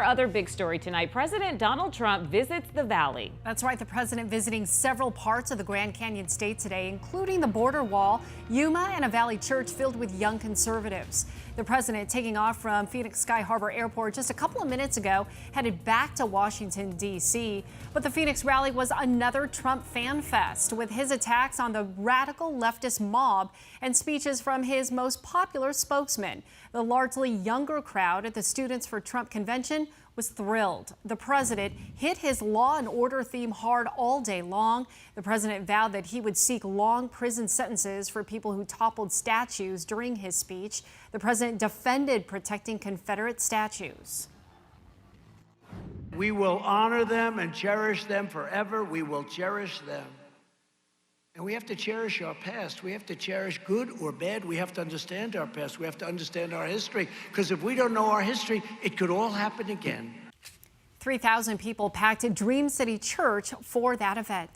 other big story tonight, President Donald Trump visits the Valley. That's right. The president visiting several parts of the Grand Canyon State today, including the border wall, Yuma, and a Valley church filled with young conservatives. The president taking off from Phoenix Sky Harbor Airport just a couple of minutes ago, headed back to Washington, D.C. But the Phoenix rally was another Trump fan fest, with his attacks on the radical leftist mob and speeches from his most popular spokesman. The largely younger crowd at the Students for Trump convention was thrilled. The president hit his law and order theme hard all day long. The president vowed that he would seek long prison sentences for people who toppled statues during his speech. The president defended protecting Confederate statues. We will honor them and cherish them forever. We will cherish them. And we have to cherish our past. We have to cherish good or bad. We have to understand our past. We have to understand our history. Because if we don't know our history, it could all happen again. 3,000 people packed at Dream City Church for that event.